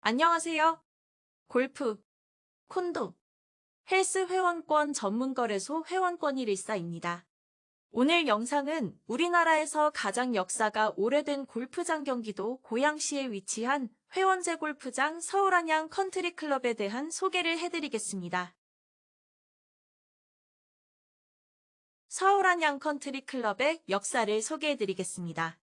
안녕하세요. 골프, 콘도, 헬스 회원권 전문거래소 회원권 114입니다. 오늘 영상은 우리나라에서 가장 역사가 오래된 골프장 경기도 고양시에 위치한 회원제 골프장 서울안양 컨트리클럽에 대한 소개를 해드리겠습니다. 서울안양 컨트리클럽의 역사를 소개해드리겠습니다.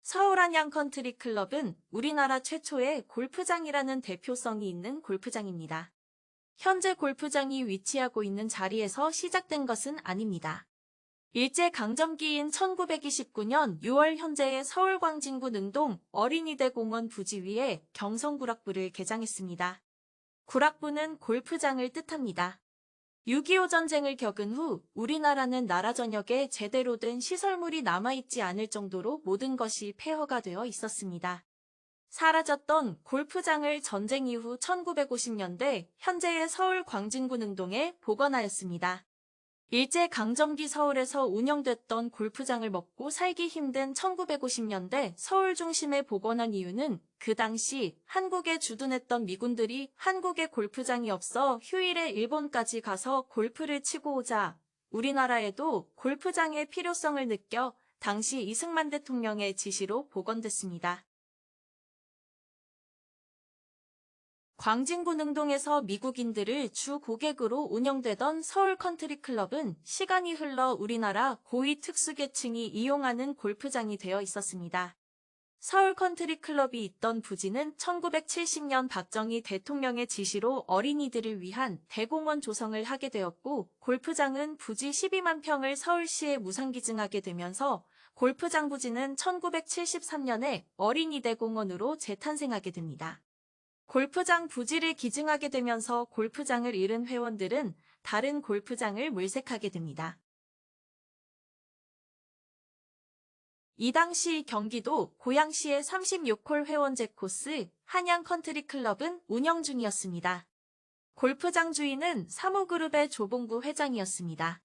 서울안양 컨트리클럽은 우리나라 최초의 골프장이라는 대표성이 있는 골프장입니다. 현재 골프장이 위치하고 있는 자리에서 시작된 것은 아닙니다. 일제강점기인 1929년 6월 현재의 서울광진구 능동 어린이대공원 부지 위에 경성구락부를 개장했습니다. 구락부는 골프장을 뜻합니다. 6.25 전쟁을 겪은 후 우리나라는 나라 전역에 제대로 된 시설물이 남아있지 않을 정도로 모든 것이 폐허가 되어 있었습니다. 사라졌던 골프장을 전쟁 이후 1950년대 현재의 서울 광진구 능동에 복원하였습니다. 일제강점기 서울에서 운영됐던 골프장을 먹고 살기 힘든 1950년대 서울 중심에 복원한 이유는 그 당시 한국에 주둔했던 미군들이 한국에 골프장이 없어 휴일에 일본까지 가서 골프를 치고 오자 우리나라에도 골프장의 필요성을 느껴 당시 이승만 대통령의 지시로 복원됐습니다. 광진구 능동에서 미국인들을 주 고객으로 운영되던 서울 컨트리클럽은 시간이 흘러 우리나라 고위 특수계층이 이용하는 골프장이 되어 있었습니다. 서울 컨트리클럽이 있던 부지는 1970년 박정희 대통령의 지시로 어린이들을 위한 대공원 조성을 하게 되었고 골프장은 부지 12만 평을 서울시에 무상기증하게 되면서 골프장 부지는 1973년에 어린이대공원으로 재탄생하게 됩니다. 골프장 부지를 기증하게 되면서 골프장을 잃은 회원들은 다른 골프장을 물색하게 됩니다. 이 당시 경기도 고양시의 36홀 회원제 코스 한양 컨트리클럽은 운영 중이었습니다. 골프장 주인은 사모그룹의 조봉구 회장이었습니다.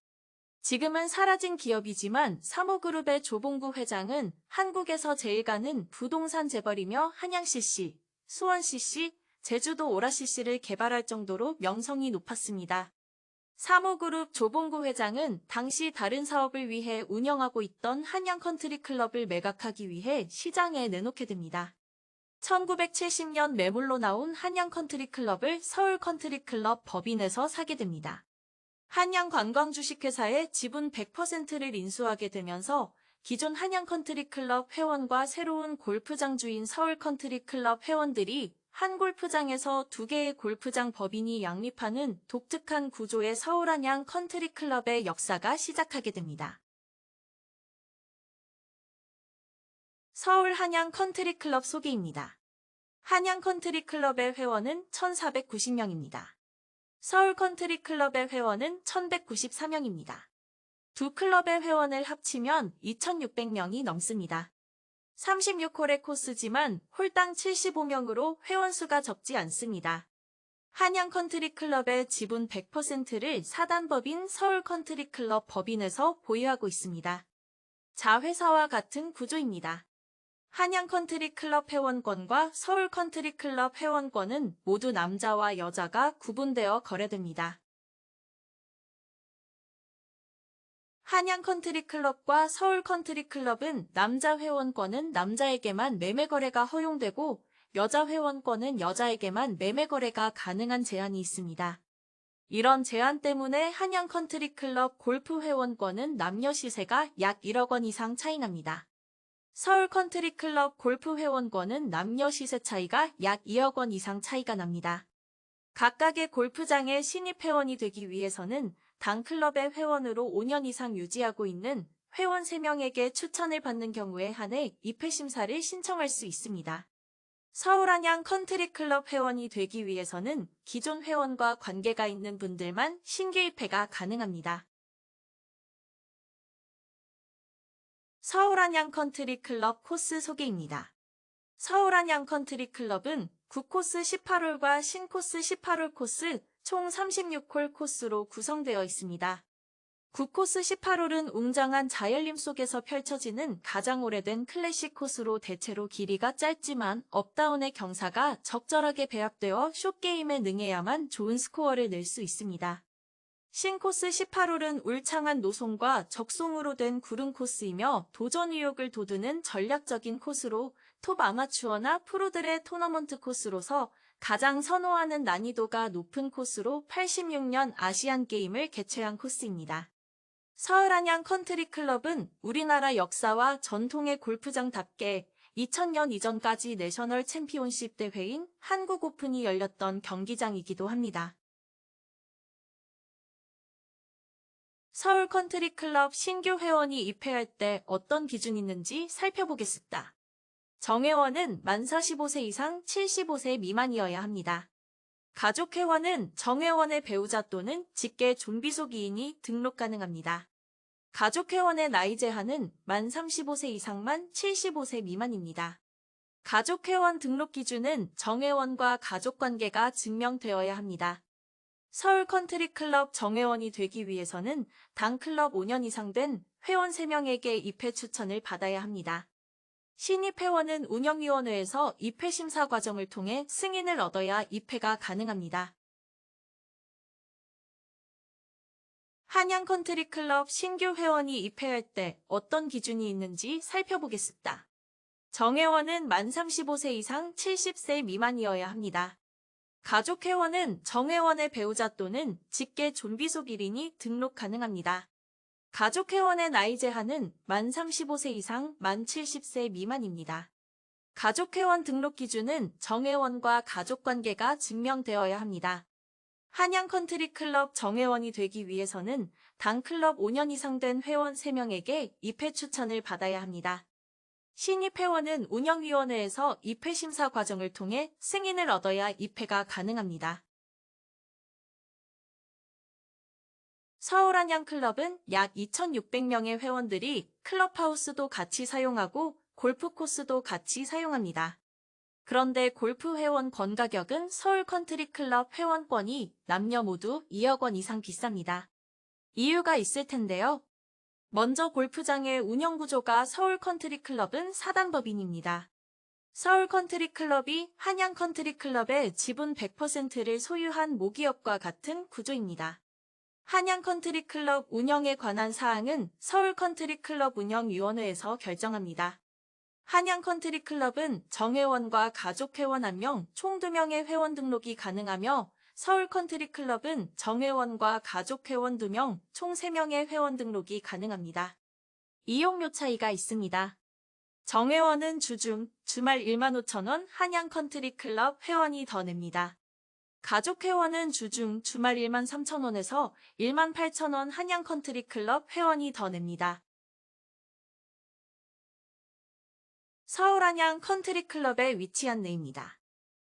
지금은 사라진 기업이지만 사모그룹의 조봉구 회장은 한국에서 제일 가는 부동산 재벌이며 한양CC, 수원CC, 제주도 오라CC를 개발할 정도로 명성이 높았습니다. 사모그룹 조봉구 회장은 당시 다른 사업을 위해 운영하고 있던 한양 컨트리클럽을 매각하기 위해 시장에 내놓게 됩니다. 1970년 매물로 나온 한양 컨트리클럽을 서울 컨트리클럽 법인에서 사게 됩니다. 한양 관광주식회사의 지분 100%를 인수하게 되면서 기존 한양 컨트리클럽 회원과 새로운 골프장 주인 서울 컨트리클럽 회원들이 한 골프장에서 두 개의 골프장 법인이 양립하는 독특한 구조의 서울 한양 컨트리클럽의 역사가 시작하게 됩니다. 서울 한양 컨트리클럽 소개입니다. 한양 컨트리클럽의 회원은 1,490명입니다. 서울 컨트리클럽의 회원은 1,194명입니다. 두 클럽의 회원을 합치면 2,600명이 넘습니다. 36홀의 코스지만 홀당 75명으로 회원수가 적지 않습니다. 한양 컨트리클럽의 지분 100%를 사단법인 서울 컨트리클럽 법인에서 보유하고 있습니다. 자회사와 같은 구조입니다. 한양 컨트리클럽 회원권과 서울 컨트리클럽 회원권은 모두 남자와 여자가 구분되어 거래됩니다. 한양 컨트리클럽과 서울 컨트리클럽은 남자 회원권은 남자에게만 매매 거래가 허용되고 여자 회원권은 여자에게만 매매 거래가 가능한 제한이 있습니다. 이런 제한 때문에 한양 컨트리클럽 골프 회원권은 남녀 시세가 약 1억 원 이상 차이 납니다. 서울 컨트리클럽 골프 회원권은 남녀 시세 차이가 약 2억 원 이상 차이가 납니다. 각각의 골프장의 신입 회원이 되기 위해서는 당 클럽의 회원으로 5년 이상 유지하고 있는 회원 3명에게 추천을 받는 경우에 한해 입회 심사를 신청할 수 있습니다. 서울 한양 컨트리클럽 회원이 되기 위해서는 기존 회원과 관계가 있는 분들만 신규 입회가 가능합니다. 서울 한양 컨트리클럽 코스 소개입니다. 서울 한양 컨트리클럽은 9코스 18홀과 신코스 18홀 코스 총 36홀 코스로 구성되어 있습니다. 9코스 18홀은 웅장한 자연림 속에서 펼쳐지는 가장 오래된 클래식 코스로 대체로 길이가 짧지만 업다운의 경사가 적절하게 배합되어 숏게임에 능해야만 좋은 스코어를 낼 수 있습니다. 신코스 18홀은 울창한 노송과 적송으로 된 구름 코스이며 도전 의욕을 돋우는 전략적인 코스로 톱 아마추어나 프로들의 토너먼트 코스로서 가장 선호하는 난이도가 높은 코스로 86년 아시안게임을 개최한 코스입니다. 서울안양 컨트리클럽은 우리나라 역사와 전통의 골프장답게 2000년 이전까지 내셔널 챔피온십 대회인 한국 오픈이 열렸던 경기장이기도 합니다. 서울 컨트리클럽 신규 회원이 입회할 때 어떤 기준이 있는지 살펴보겠습니다. 정회원은 만 45세 이상 75세 미만이어야 합니다. 가족 회원은 정회원의 배우자 또는 직계 존비속이인이 등록 가능합니다. 가족 회원의 나이 제한은 만 35세 이상만 75세 미만입니다. 가족 회원 등록 기준은 정회원과 가족 관계가 증명되어야 합니다. 서울 컨트리클럽 정회원이 되기 위해서는 당 클럽 5년 이상 된 회원 3명에게 입회 추천을 받아야 합니다. 신입 회원은 운영위원회에서 입회 심사 과정을 통해 승인을 얻어야 입회가 가능합니다. 한양 컨트리클럽 신규 회원이 입회할 때 어떤 기준이 있는지 살펴보겠습니다. 정회원은 만 35세 이상 70세 미만이어야 합니다. 가족 회원은 정회원의 배우자 또는 직계 존비속 1인이 등록 가능합니다. 가족 회원의 나이 제한은 만 35세 이상 만 70세 미만입니다. 가족 회원 등록 기준은 정회원과 가족 관계가 증명되어야 합니다. 한양 컨트리 클럽 정회원이 되기 위해서는 당 클럽 5년 이상 된 회원 3명에게 입회 추천을 받아야 합니다. 신입 회원은 운영위원회에서 입회 심사 과정을 통해 승인을 얻어야 입회가 가능합니다. 서울안양클럽은 약 2,600명의 회원들이 클럽하우스도 같이 사용하고 골프 코스도 같이 사용합니다. 그런데 골프 회원권 가격은 서울 컨트리클럽 회원권이 남녀 모두 2억 원 이상 비쌉니다. 이유가 있을 텐데요. 먼저 골프장의 운영 구조가 서울 컨트리클럽은 사단법인입니다. 서울 컨트리클럽이 한양 컨트리클럽의 지분 100%를 소유한 모기업과 같은 구조입니다. 한양 컨트리클럽 운영에 관한 사항은 서울 컨트리클럽 운영위원회에서 결정합니다. 한양 컨트리클럽은 정회원과 가족회원 1명, 총 2명의 회원 등록이 가능하며 서울 컨트리클럽은 정회원과 가족회원 2명, 총 3명의 회원 등록이 가능합니다. 이용료 차이가 있습니다. 정회원은 주중, 주말 15,000원 한양 컨트리클럽 회원이 더 냅니다. 가족회원은 주중, 주말 13,000원에서 18,000원 한양 컨트리클럽 회원이 더 냅니다. 서울 안양 컨트리클럽에 위치한 데입니다.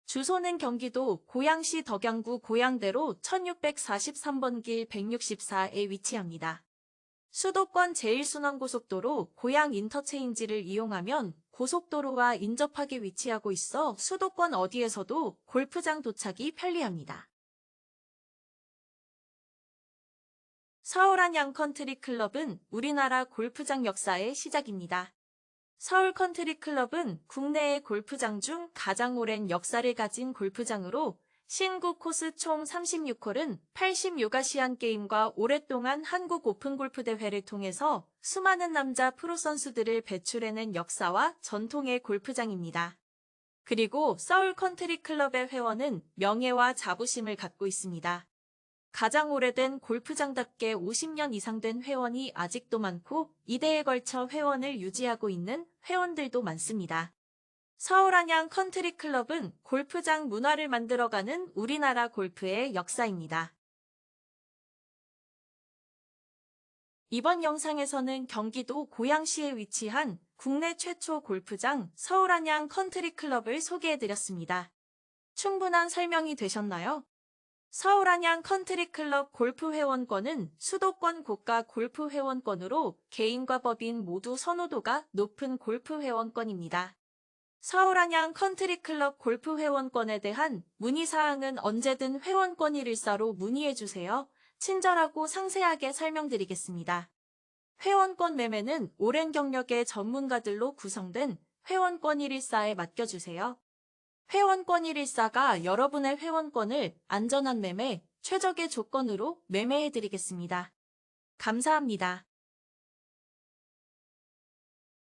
주소는 경기도 고양시 덕양구 고양대로 1643번 길 164에 위치합니다. 수도권 제1순환고속도로 고양 인터체인지를 이용하면 고속도로와 인접하게 위치하고 있어 수도권 어디에서도 골프장 도착이 편리합니다. 서울 안양 컨트리클럽은 우리나라 골프장 역사의 시작입니다. 서울 컨트리클럽은 국내의 골프장 중 가장 오랜 역사를 가진 골프장으로 신구 코스 총 36홀은 86아시안게임과 오랫동안 한국 오픈 골프 대회를 통해서 수많은 남자 프로 선수들을 배출해낸 역사와 전통의 골프장입니다. 그리고 서울 컨트리클럽의 회원은 명예와 자부심을 갖고 있습니다. 가장 오래된 골프장답게 50년 이상 된 회원이 아직도 많고 2대에 걸쳐 회원을 유지하고 있는 회원들도 많습니다. 서울 안양 컨트리클럽은 골프장 문화를 만들어가는 우리나라 골프의 역사입니다. 이번 영상에서는 경기도 고양시에 위치한 국내 최초 골프장 서울 안양 컨트리클럽을 소개해드렸습니다. 충분한 설명이 되셨나요? 서울 안양 컨트리클럽 골프 회원권은 수도권 고가 골프 회원권으로 개인과 법인 모두 선호도가 높은 골프 회원권입니다. 서울 안양 컨트리클럽 골프 회원권에 대한 문의사항은 언제든 회원권 114로 문의해주세요. 친절하고 상세하게 설명드리겠습니다. 회원권 매매는 오랜 경력의 전문가들로 구성된 회원권 114에 맡겨주세요. 회원권 114가 여러분의 회원권을 안전한 매매, 최적의 조건으로 매매해드리겠습니다. 감사합니다.